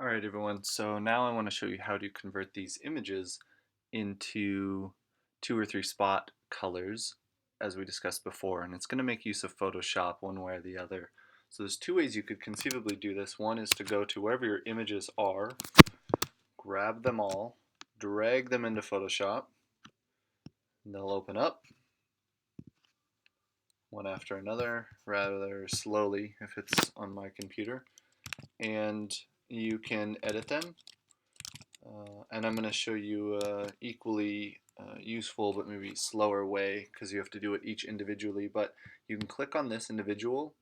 Alright everyone, so now I want to show you how to convert these images into 2 or 3 spot colors as we discussed before, and it's going to make use of Photoshop one way or the other. So there's 2 ways you could conceivably do this. One is to go to wherever your images are, grab them all, drag them into Photoshop, and they'll open up one after another rather slowly if it's on my computer, and you can edit them. And I'm going to show you equally useful but maybe slower way because you have to do it each individually. But you can click on this individual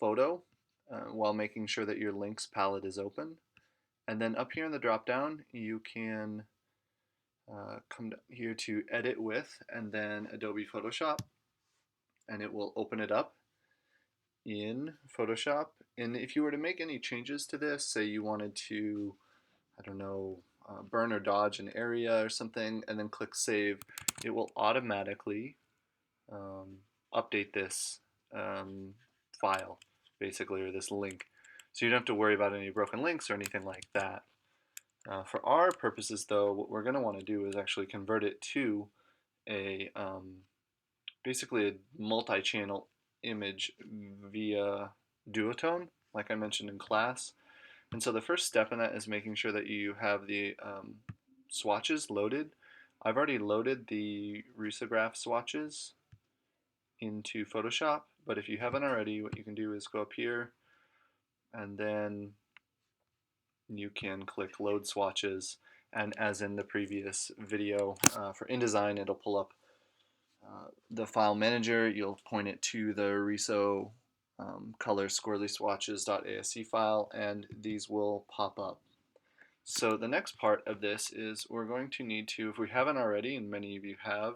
photo while making sure that your links palette is open. And then up here in the drop down you can come here to edit with and then Adobe Photoshop, and it will open it up in Photoshop. And if you were to make any changes to this, say you wanted to, I don't know, burn or dodge an area or something, and then click save, it will automatically update this file, basically, or this link. So you don't have to worry about any broken links or anything like that. For our purposes, though, what we're going to want to do is actually convert it to a basically a multi-channel image via duotone, like I mentioned in class. And so the first step in that is making sure that you have the swatches loaded. I've already loaded the risograph swatches into Photoshop, but if you haven't already, what you can do is go up here and then you can click load swatches, and as in the previous video for InDesign, it'll pull up the file manager. You'll point it to the riso color squirrely swatches.asc file, and these will pop up. So the next part of this is we're going to need to, if we haven't already, and many of you have,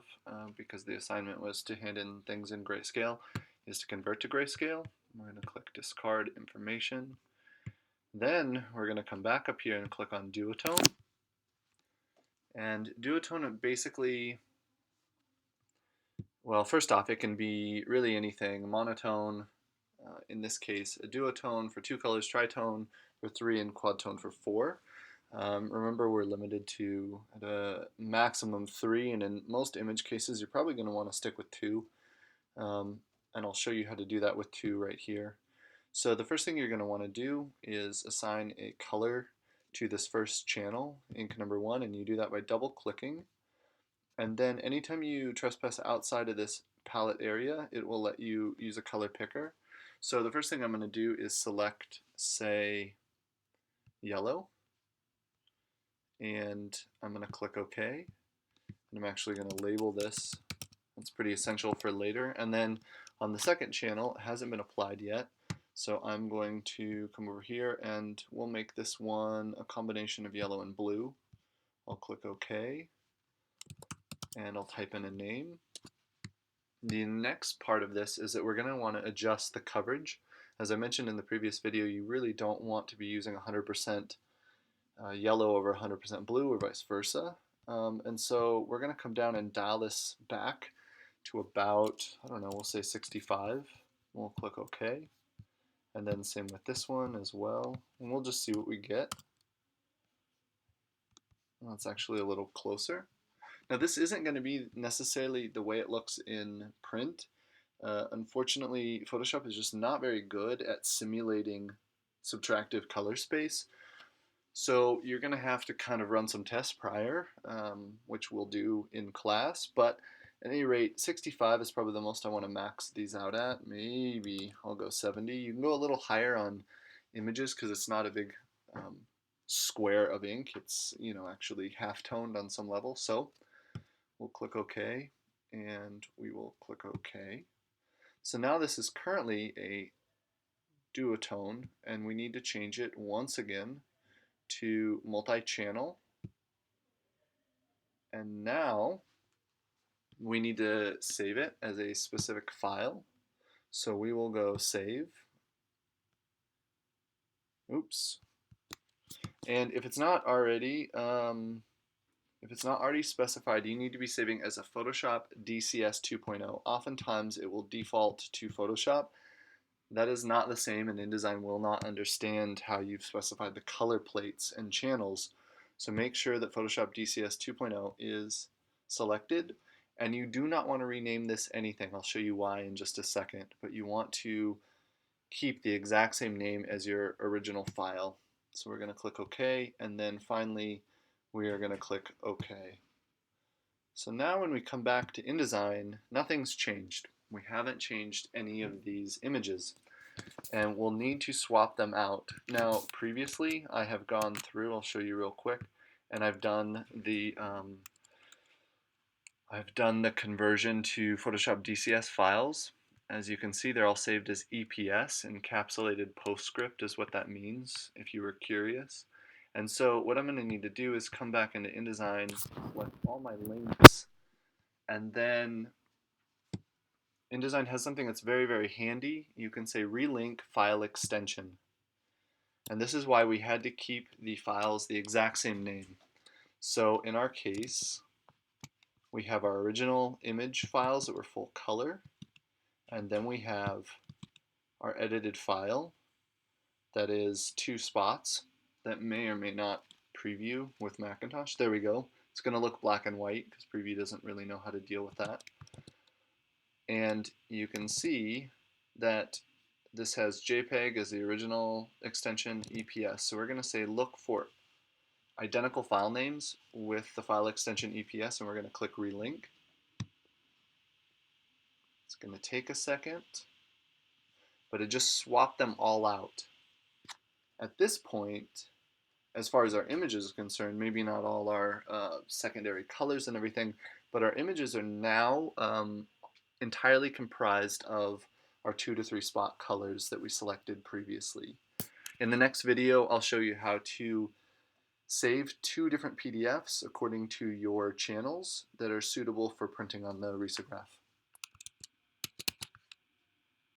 because the assignment was to hand in things in grayscale, is to convert to grayscale. We're going to click discard information. Then we're going to come back up here and click on duotone. And duotone basically, well, first off, it can be really anything. Monotone, in this case, a duotone for 2 colors, tritone for 3, and quadtone for 4. Remember, we're limited to at a maximum 3, and in most image cases, you're probably going to want to stick with 2. And I'll show you how to do that with 2 right here. So the first thing you're going to want to do is assign a color to this first channel, ink number 1, and you do that by double clicking. And then anytime you trespass outside of this palette area, it will let you use a color picker. So the first thing I'm going to do is select, say, yellow, and I'm going to click OK. And I'm actually going to label this. It's pretty essential for later. And then on the second channel, it hasn't been applied yet, so I'm going to come over here and we'll make this one a combination of yellow and blue. I'll click OK, and I'll type in a name. The next part of this is that we're going to want to adjust the coverage. As I mentioned in the previous video, you really don't want to be using 100% yellow over 100% blue or vice versa. And so we're going to come down and dial this back to about, I don't know, we'll say 65. We'll click OK. And then same with this one as well. And we'll just see what we get. Well, it's actually a little closer. Now this isn't going to be necessarily the way it looks in print. Unfortunately, Photoshop is just not very good at simulating subtractive color space. So you're going to have to kind of run some tests prior, which we'll do in class. But at any rate, 65 is probably the most I want to max these out at. Maybe I'll go 70. You can go a little higher on images because it's not a big square of ink. It's, you know, actually half-toned on some level. So we'll click OK, and we will click OK. So now this is currently a duotone, and we need to change it once again to multi-channel. And now we need to save it as a specific file. So we will go save. Oops. And if it's not already specified, you need to be saving as a Photoshop DCS 2.0. Oftentimes it will default to Photoshop. That is not the same, and InDesign will not understand how you've specified the color plates and channels. So make sure that Photoshop DCS 2.0 is selected, and you do not want to rename this anything. I'll show you why in just a second, but you want to keep the exact same name as your original file. So we're going to click OK, and then finally we are going to click OK. So now when we come back to InDesign, nothing's changed. We haven't changed any of these images, and we'll need to swap them out. Now previously I have gone through, I'll show you real quick, and I've done the conversion to Photoshop DCS files. As you can see, they're all saved as EPS. Encapsulated PostScript is what that means, if you were curious. And so what I'm going to need to do is come back into InDesign, select all my links, and then InDesign has something that's very, very handy. You can say relink file extension. And this is why we had to keep the files the exact same name. So in our case, we have our original image files that were full color, and then we have our edited file that is 2 spots that may or may not preview with Macintosh. There we go. It's going to look black and white because preview doesn't really know how to deal with that. And you can see that this has JPEG as the original extension, EPS. So we're going to say look for identical file names with the file extension EPS, and we're going to click relink. It's going to take a second, but it just swapped them all out. At this point, as far as our images are concerned, maybe not all our secondary colors and everything, but our images are now entirely comprised of our 2 to 3 spot colors that we selected previously. In the next video, I'll show you how to save 2 different PDFs according to your channels that are suitable for printing on the risograph.